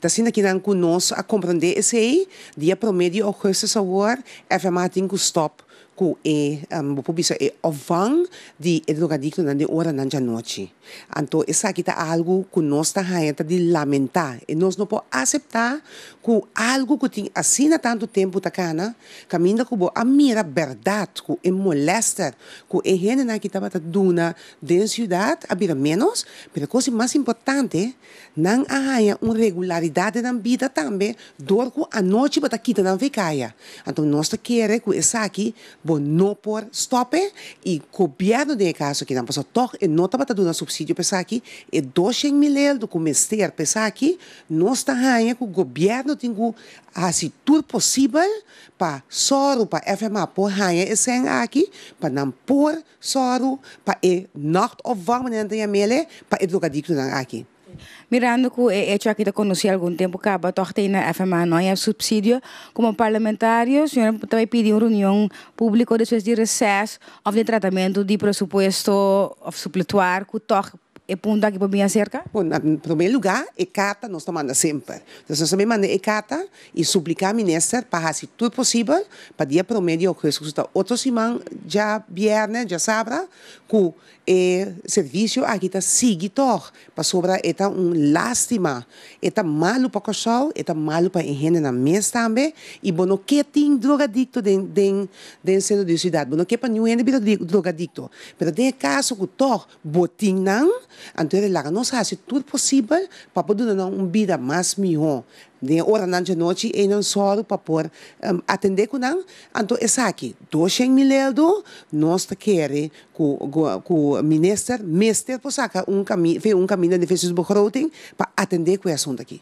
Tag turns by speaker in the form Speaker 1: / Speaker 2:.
Speaker 1: tá sendo aqui não conosco a compreender esse aí, dia promédio agosto sabor, FMA tem que stop ku publica ovang di drogadicto na de hora na noite. Então, essa aqui tá algo que nós está de lamentar. E nós não podemos aceitar que algo que tem assim há tanto tempo tá cana, caminha que a mira verdade, que é molesta, que é gente na que estava duna de cidade, a vida menos, mas a coisa mais importante, não há uma regularidade na vida também, dor que a noite vai estar na vecaia. Então, nós queremos que essa aqui não por stop e o governo de caso que não passa toch e não está dando subsídio para aqui e 200 mil euros que mester para aqui nós está ganhando que o governo tem que fazer tudo possível para soro para FMA por ganhar esse aqui para não pôr soro para e nacht of warm nem mele para educadicto aqui.
Speaker 2: Mirando que hecho aqui da conheci há algum tempo que a tem na FMA não é subsídio como parlamentário, o senhor também pediu uma reunião pública depois de recesso ou de tratamento de pressuposto supletuar que toque e ponto aqui para bem acerca?
Speaker 1: Bom, em primeiro lugar, a carta nós mandamos sempre. Então, nós também mandamos a carta e suplicar ao ministro para fazer tudo possível para dia promédio que está outra semana, já viernes, já sábado, que o serviço aqui está seguido para sobrar é lástima, é malo para o casal, é malo para a higiene na mesa também, e bom, que tem drogadicto dentro centro de cidade, bom, que para ninguém é drogadicto, mas de caso que toque botim não, então nós fazemos tudo possível para poder dar uma vida mais melhor. De hora na noite e não só para poder atender com não. Então, essa aqui, 200 mil euros, nós queremos que o ministro, por sacar um caminho de defesa do begroting para atender com esse assunto aqui.